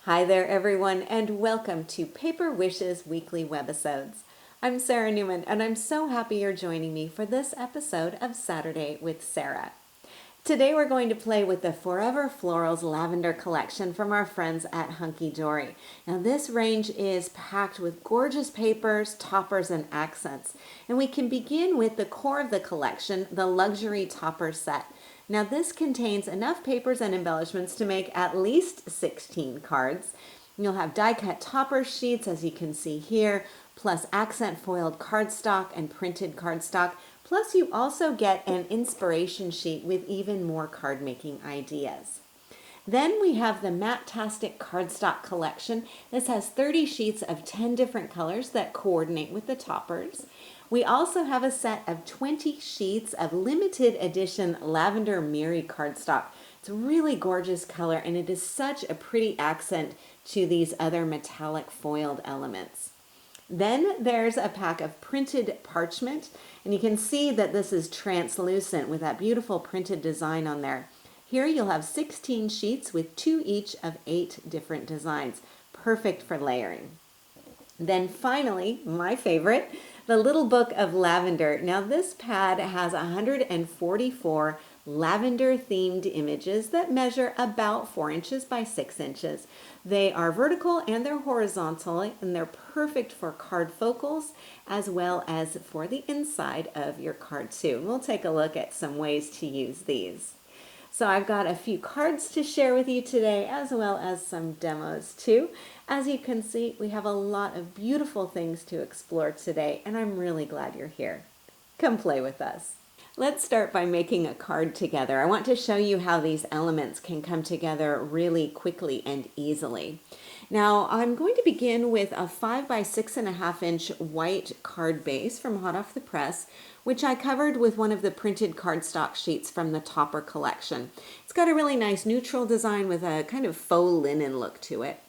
Hi there everyone, and welcome to Paper Wishes weekly webisodes. I'm Sara Newman, and I'm so happy you're joining me for this episode of Saturday with Sara. Today we're going to play with the Forever Florals Lavender collection from our friends at Hunkydory. Now this range is packed with gorgeous papers, toppers, and accents. And we can begin with the core of the collection, the luxury topper set. Now this contains enough papers and embellishments to make at least 16 cards. You'll have die-cut topper sheets, as you can see here, plus accent foiled cardstock and printed cardstock. Plus you also get an inspiration sheet with even more card making ideas. Then we have the Matte-Tastic cardstock collection. This has 30 sheets of 10 different colors that coordinate with the toppers. We also have a set of 20 sheets of limited edition Lavender Miri cardstock. It's a really gorgeous color, and it is such a pretty accent to these other metallic foiled elements. Then there's a pack of printed parchment, and you can see that this is translucent with that beautiful printed design on there. Here you'll have 16 sheets with 2 each of 8 different designs, perfect for layering. Then finally, my favorite, the Little Book of Lavender. Now this pad has 144 lavender themed images that measure about 4 inches by 6 inches. They are vertical and they're horizontal, and they're perfect for card focals as well as for the inside of your card too. We'll take a look at some ways to use these. So I've got a few cards to share with you today, as well as some demos too. As you can see, we have a lot of beautiful things to explore today, and I'm really glad you're here. Come play with us. Let's start by making a card together. I want to show you how these elements can come together really quickly and easily. Now I'm going to begin with a 5 by 6.5 inch white card base from hot off the press, which I covered with one of the printed cardstock sheets from the Topper collection. It's got a really nice neutral design with a kind of faux linen look to it.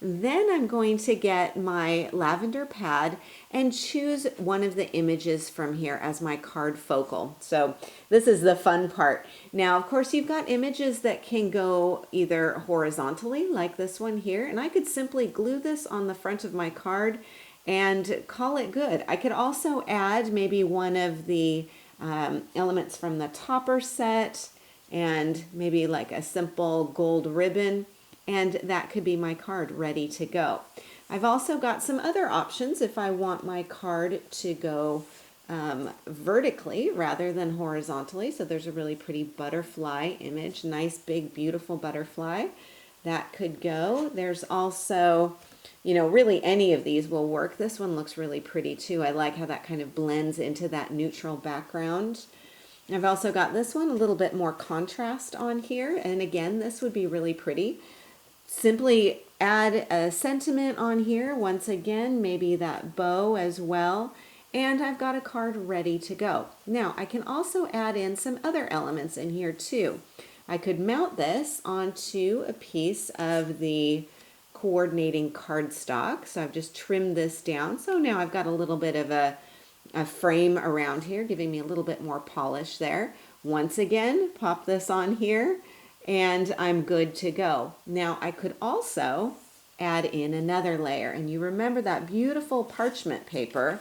Then I'm going to get my lavender pad and choose one of the images from here as my card focal. So this is the fun part. Now, of course, you've got images that can go either horizontally, like this one here, and I could simply glue this on the front of my card and call it good. I could also add maybe one of the elements from the topper set and maybe like a simple gold ribbon, and that could be my card ready to go. I've also got some other options if I want my card to go vertically rather than horizontally. So there's a really pretty butterfly image, nice big beautiful butterfly. That could go. There's also, you know, really any of these will work. This one looks really pretty too. I like how that kind of blends into that neutral background. I've also got this one, a little bit more contrast on here, and again, this would be really pretty. Simply add a sentiment on here, once again, maybe that bow as well, and I've got a card ready to go. Now, I can also add in some other elements in here too. I could mount this onto a piece of the coordinating cardstock, so I've just trimmed this down. So now I've got a little bit of a frame around here, giving me a little bit more polish there. Once again, pop this on here, and I'm good to go. Now I could also add in another layer, and you remember that beautiful parchment paper?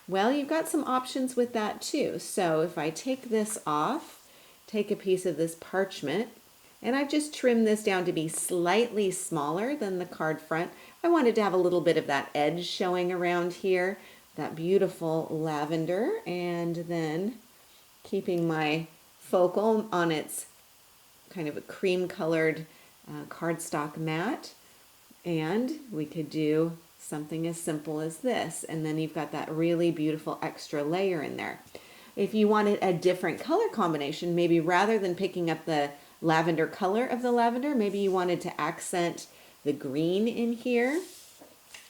Well, you've got some options with that too. So if I take this off, take a piece of this parchment, and I've just trimmed this down to be slightly smaller than the card front. I wanted to have a little bit of that edge showing around here, that beautiful lavender, and then keeping my focal on its kind of a cream colored cardstock mat. And we could do something as simple as this, and then you've got that really beautiful extra layer in there. If you wanted a different color combination, maybe rather than picking up the lavender color of the lavender, maybe you wanted to accent the green in here.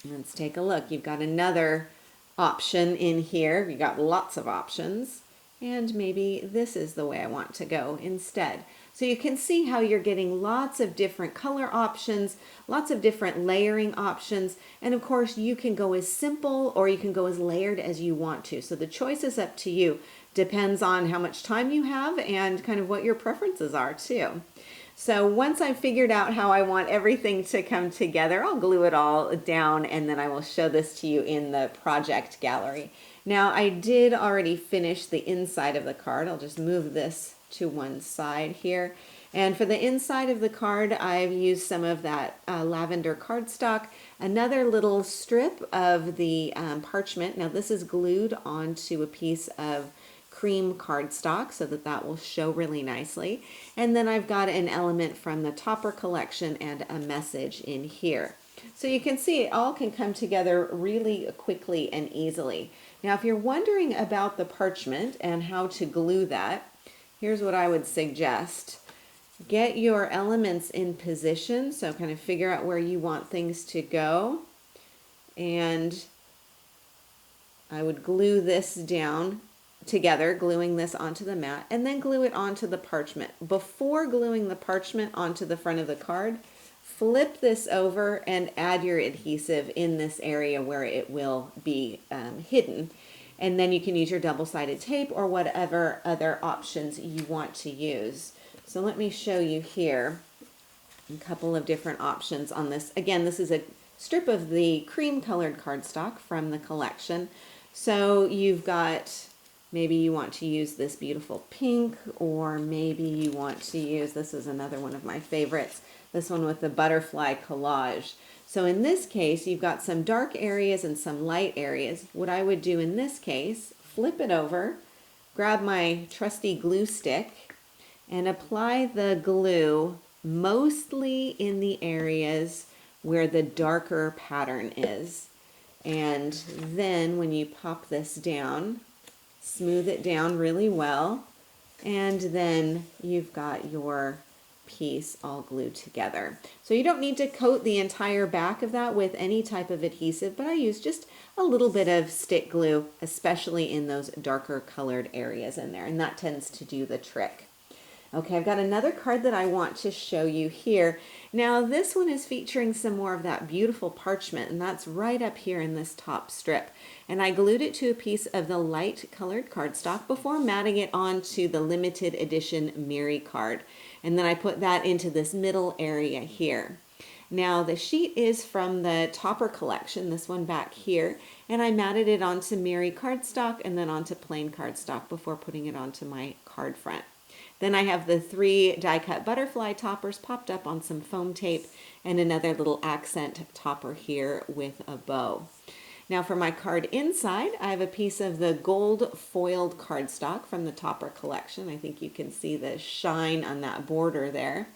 Let's take a look. You've got another option in here. You've got lots of options, and maybe this is the way I want to go instead. So you can see how you're getting lots of different color options, lots of different layering options, and of course you can go as simple or you can go as layered as you want to. So the choice is up to you. Depends on how much time you have and kind of what your preferences are too. So once I've figured out how I want everything to come together, I'll glue it all down and then I will show this to you in the project gallery. Now I did already finish the inside of the card. I'll just move this to one side here. And for the inside of the card, I've used some of that lavender cardstock, another little strip of the parchment. Now this is glued onto a piece of cream cardstock so that that will show really nicely. And then I've got an element from the Topper collection and a message in here. So you can see it all can come together really quickly and easily. Now if you're wondering about the parchment and how to glue that, here's what I would suggest. Get your elements in position, so kind of figure out where you want things to go. And I would glue this down together, gluing this onto the mat, and then glue it onto the parchment. Before gluing the parchment onto the front of the card, flip this over and add your adhesive in this area where it will be hidden. And then you can use your double-sided tape or whatever other options you want to use. So let me show you here a couple of different options on this. Again, this is a strip of the cream colored cardstock from the collection. So you've got, maybe you want to use this beautiful pink, or maybe you want to use, this is another one of my favorites, this one with the butterfly collage. So in this case, you've got some dark areas and some light areas. What I would do in this case, flip it over, grab my trusty glue stick, and apply the glue mostly in the areas where the darker pattern is. And then when you pop this down, smooth it down really well, and then you've got your piece all glued together. So you don't need to coat the entire back of that with any type of adhesive, but I use just a little bit of stick glue, especially in those darker colored areas in there, and that tends to do the trick. Okay, I've got another card that I want to show you here. Now this one is featuring some more of that beautiful parchment, and that's right up here in this top strip. And I glued it to a piece of the light colored cardstock before matting it onto the limited edition Mary card. And then I put that into this middle area here. Now the sheet is from the Topper collection, this one back here, and I matted it onto Mary cardstock and then onto plain cardstock before putting it onto my card front. Then I have the 3 die-cut butterfly toppers popped up on some foam tape and another little accent topper here with a bow. Now for my card inside, I have a piece of the gold foiled cardstock from the Topper collection. I think you can see the shine on that border there.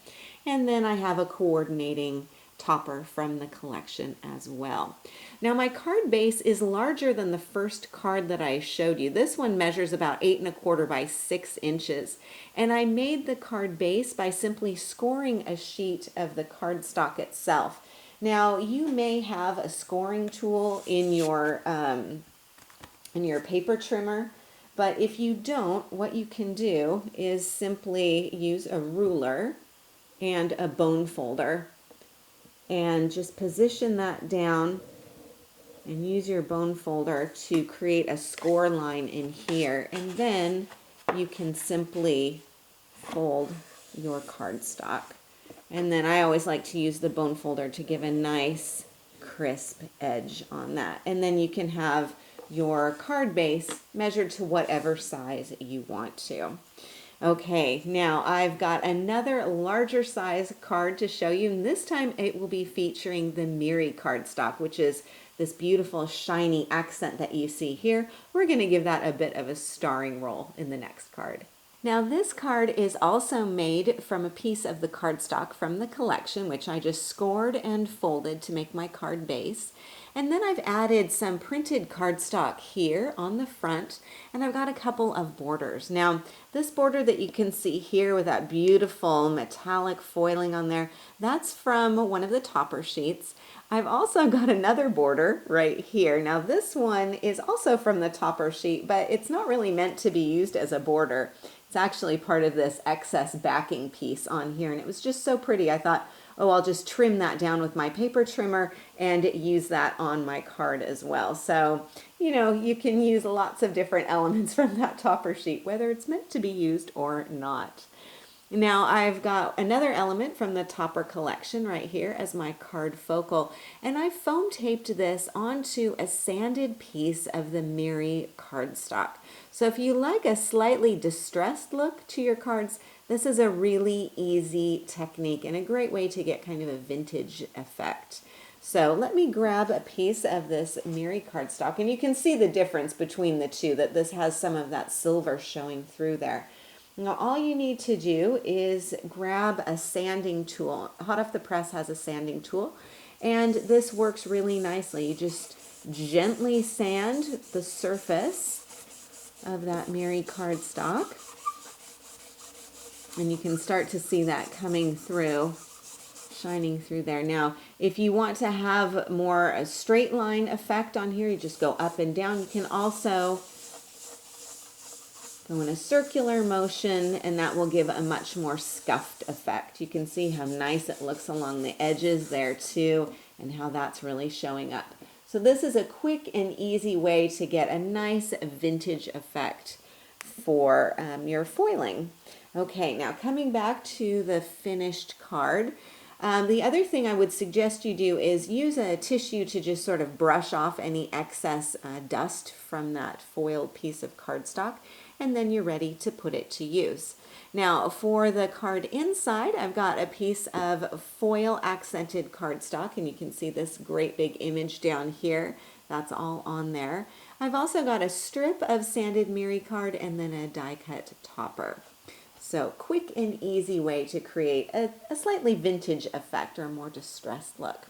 And then I have a coordinating topper from the collection as well. Now my card base is larger than the first card that I showed you. This one measures about 8 1/4 by 6 inches. And I made the card base by simply scoring a sheet of the cardstock itself. Now you may have a scoring tool in your paper trimmer, but if you don't, what you can do is simply use a ruler and a bone folder and just position that down and use your bone folder to create a score line in here, and then you can simply fold your cardstock. And then I always like to use the bone folder to give a nice crisp edge on that. And then you can have your card base measured to whatever size you want to. Okay, now I've got another larger size card to show you, and this time it will be featuring the Mary cardstock, which is this beautiful shiny accent that you see here. We're going to give that a bit of a starring role in the next card. Now this card is also made from a piece of the cardstock from the collection, which I just scored and folded to make my card base. And then I've added some printed cardstock here on the front, and I've got a couple of borders. Now, this border that you can see here with that beautiful metallic foiling on there, that's from one of the Topper sheets. I've also got another border right here. Now, this one is also from the Topper sheet, but it's not really meant to be used as a border. It's actually part of this excess backing piece on here, and it was just so pretty. I thought, oh, I'll just trim that down with my paper trimmer and use that on my card as well. So, you know, you can use lots of different elements from that Topper sheet, whether it's meant to be used or not. Now I've got another element from the Topper collection right here as my card focal, and I foam taped this onto a sanded piece of the Miri cardstock. So if you like a slightly distressed look to your cards, this is a really easy technique and a great way to get kind of a vintage effect. So let me grab a piece of this Miri cardstock, and you can see the difference between the two, that this has some of that silver showing through there. Now all you need to do is grab a sanding tool. Hot Off the Press has a sanding tool, and this works really nicely. You just gently sand the surface of that Miri cardstock, and you can start to see that coming through, shining through there. Now if you want to have more a straight line effect on here, you just go up and down. You can also go in a circular motion, and that will give a much more scuffed effect. You can see how nice it looks along the edges there too, and how that's really showing up. So this is a quick and easy way to get a nice vintage effect for your foiling. Okay, now coming back to the finished card, the other thing I would suggest you do is use a tissue to just sort of brush off any excess dust from that foiled piece of cardstock, and then you're ready to put it to use. Now for the card inside, I've got a piece of foil accented cardstock, and you can see this great big image down here. That's all on there. I've also got a strip of sanded Miri card and then a die cut topper. So quick and easy way to create a slightly vintage effect or a more distressed look.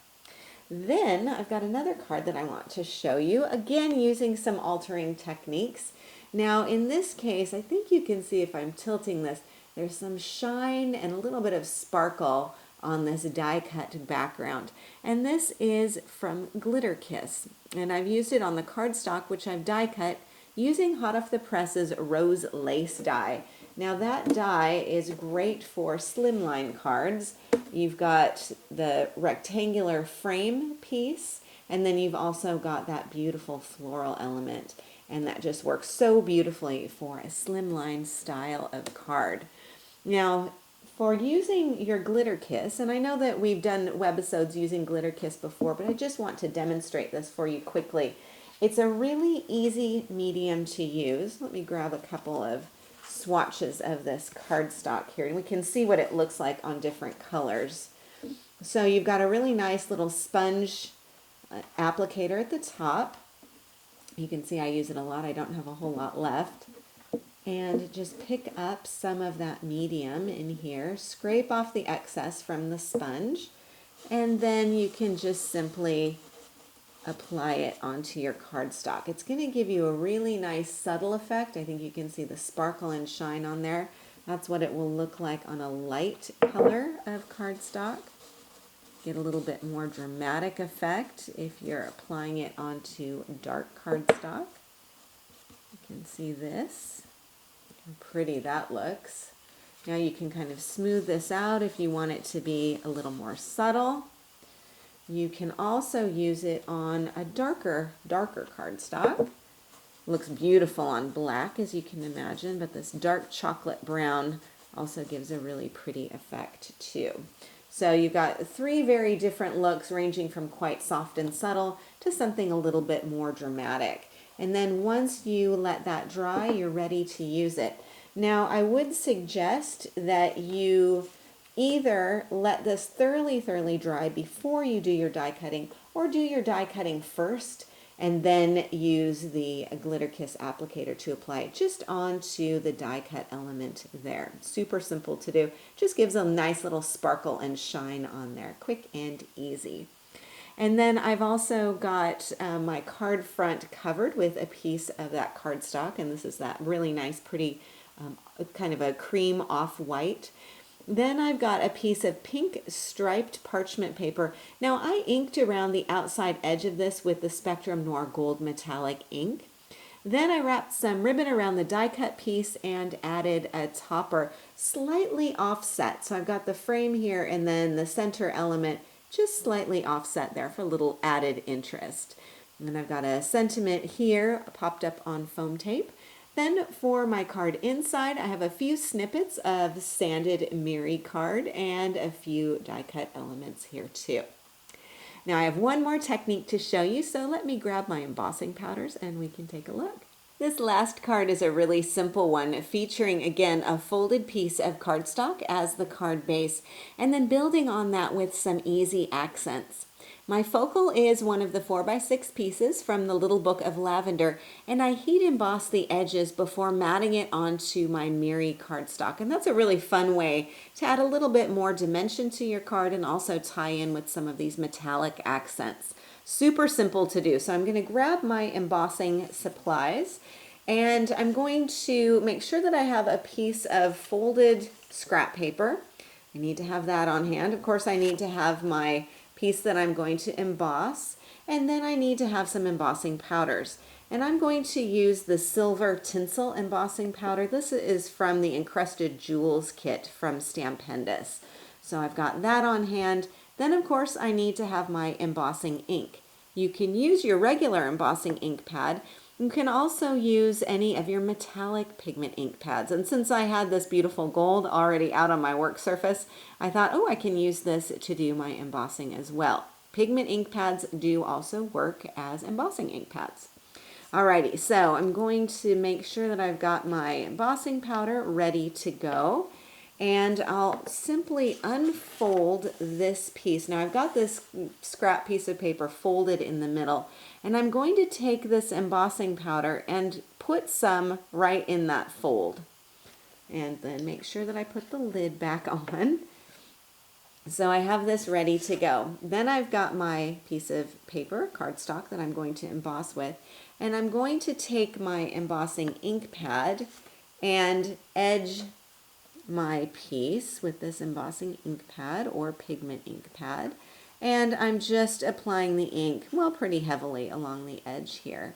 Then I've got another card that I want to show you, again using some altering techniques. Now in this case, I think you can see if I'm tilting this, there's some shine and a little bit of sparkle on this die cut background. And this is from Glitter Kiss. And I've used it on the cardstock, which I've die cut using Hot Off the Press's Rose Lace die. Now that die is great for slimline cards. You've got the rectangular frame piece, and then you've also got that beautiful floral element, and that just works so beautifully for a slimline style of card. Now for using your Glitter Kiss, and I know that we've done webisodes using Glitter Kiss before, but I just want to demonstrate this for you quickly. It's a really easy medium to use. Let me grab a couple of swatches of this cardstock here, and we can see what it looks like on different colors. So you've got a really nice little sponge applicator at the top. You can see I use it a lot. I don't have a whole lot left. And just pick up some of that medium in here, scrape off the excess from the sponge, and then you can just simply apply it onto your cardstock. It's going to give you a really nice subtle effect. I think you can see the sparkle and shine on there. That's what it will look like on a light color of cardstock. Get a little bit more dramatic effect if you're applying it onto dark cardstock. You can see this, how pretty that looks. Now you can kind of smooth this out if you want it to be a little more subtle. You can also use it on a darker cardstock. Looks beautiful on black, as you can imagine, but this dark chocolate brown also gives a really pretty effect too. So you've got three very different looks, ranging from quite soft and subtle to something a little bit more dramatic. And then once you let that dry, you're ready to use it. Now I would suggest that you either let this thoroughly dry before you do your die cutting, or do your die cutting first and then use the Glitter Kiss applicator to apply it just onto the die cut element there. Super simple to do. Just gives a nice little sparkle and shine on there. Quick and easy. And then I've also got my card front covered with a piece of that cardstock, and this is that really nice, pretty kind of a cream off-white. Then I've got a piece of pink striped parchment paper. Now I inked around the outside edge of this with the Spectrum Noir Gold Metallic ink. Then I wrapped some ribbon around the die cut piece and added a topper slightly offset. So I've got the frame here and then the center element just slightly offset there for a little added interest. And then I've got a sentiment here popped up on foam tape. Then for my card inside, I have a few snippets of sanded Miri card and a few die cut elements here too. Now I have one more technique to show you, so let me grab my embossing powders and we can take a look. This last card is a really simple one, featuring again a folded piece of cardstock as the card base, and then building on that with some easy accents. My focal is one of the 4x6 pieces from the little book of Lavender, and I heat emboss the edges before matting it onto my Miri cardstock. And that's a really fun way to add a little bit more dimension to your card and also tie in with some of these metallic accents. Super simple to do. So I'm going to grab my embossing supplies, and I'm going to make sure that I have a piece of folded scrap paper. I need to have that on hand. Of course, I need to have my piece that I'm going to emboss, and then I need to have some embossing powders. And I'm going to use the silver tinsel embossing powder. This is from the Encrusted Jewels kit from Stampendous. So I've got that on hand. Then of course I need to have my embossing ink. You can use your regular embossing ink pad. You can also use any of your metallic pigment ink pads. And since I had this beautiful gold already out on my work surface, I thought, oh, I can use this to do my embossing as well. Pigment ink pads do also work as embossing ink pads. Alrighty, so I'm going to make sure that I've got my embossing powder ready to go. And I'll simply unfold this piece. Now I've got this scrap piece of paper folded in the middle, and I'm going to take this embossing powder and put some right in that fold. And then make sure that I put the lid back on. So I have this ready to go. Then I've got my piece of paper, cardstock, that I'm going to emboss with, and I'm going to take my embossing ink pad and edge my piece with this embossing ink pad or pigment ink pad, and I'm just applying the ink, well, pretty heavily along the edge here.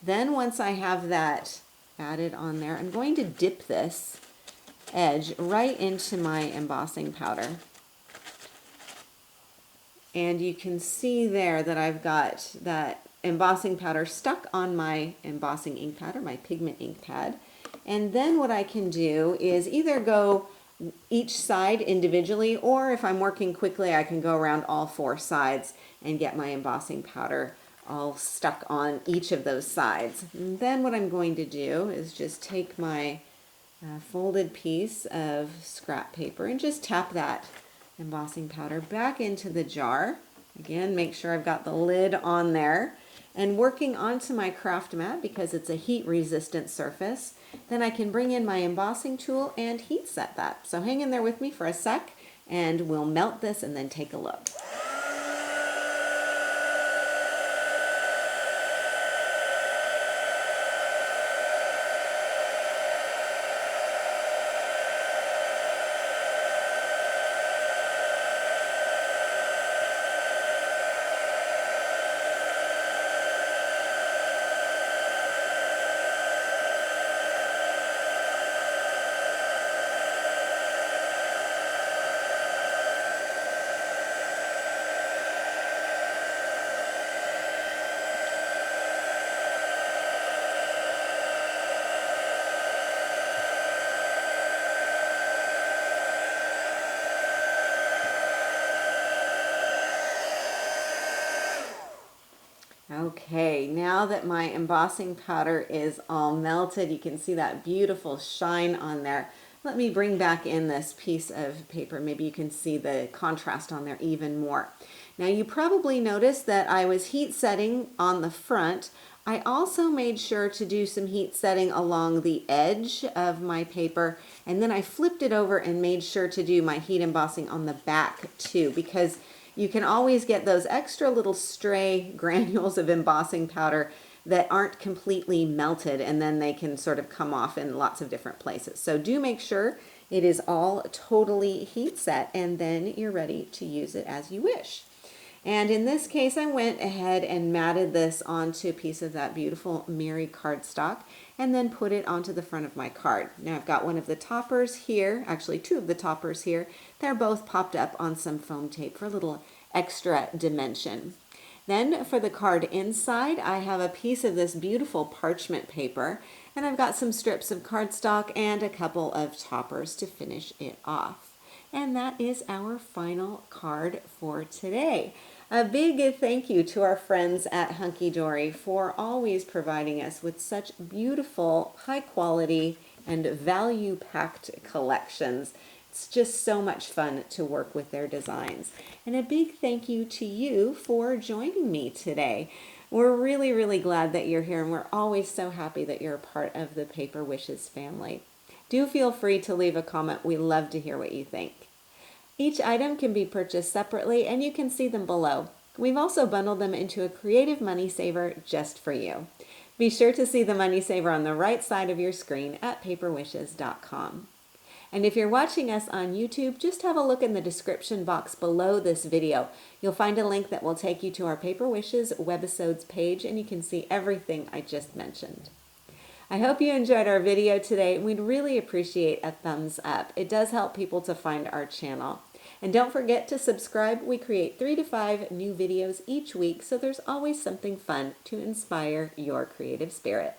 Then once I have that added on there, I'm going to dip this edge right into my embossing powder. And you can see there that I've got that embossing powder stuck on my embossing ink pad or my pigment ink pad. And then what I can do is either go each side individually, or if I'm working quickly, I can go around all four sides and get my embossing powder all stuck on each of those sides. And then what I'm going to do is just take my folded piece of scrap paper and just tap that embossing powder back into the jar. Again, make sure I've got the lid on there. And working onto my craft mat, because it's a heat resistant surface, then I can bring in my embossing tool and heat set that. So hang in there with me for a sec and we'll melt this and then take a look. Okay, now that my embossing powder is all melted, you can see that beautiful shine on there. Let me bring back in this piece of paper. Maybe you can see the contrast on there even more. Now you probably noticed that I was heat setting on the front. I also made sure to do some heat setting along the edge of my paper, and then I flipped it over and made sure to do my heat embossing on the back too, because you can always get those extra little stray granules of embossing powder that aren't completely melted, and then they can sort of come off in lots of different places. So do make sure it is all totally heat set, and then you're ready to use it as you wish. And in this case, I went ahead and matted this onto a piece of that beautiful Miri cardstock and then put it onto the front of my card. Now I've got one of the toppers here, actually two of the toppers here. They're both popped up on some foam tape for a little extra dimension. Then for the card inside, I have a piece of this beautiful parchment paper, And I've got some strips of cardstock and a couple of toppers to finish it off. And that is our final card for today. A big thank you to our friends at Hunkydory for always providing us with such beautiful, high quality, and value-packed collections. It's just so much fun to work with their designs. And a big thank you to you for joining me today. We're really, really glad that you're here, and we're always so happy that you're a part of the Paper Wishes family. Do feel free to leave a comment. We love to hear what you think. Each item can be purchased separately, and you can see them below. We've also bundled them into a creative money saver just for you. Be sure to see the money saver on the right side of your screen at paperwishes.com. And if you're watching us on YouTube, just have a look in the description box below this video. You'll find a link that will take you to our Paper Wishes webisodes page, and you can see everything I just mentioned. I hope you enjoyed our video today. We'd really appreciate a thumbs up. It does help people to find our channel. And don't forget to subscribe. We create 3 to 5 new videos each week, so there's always something fun to inspire your creative spirit.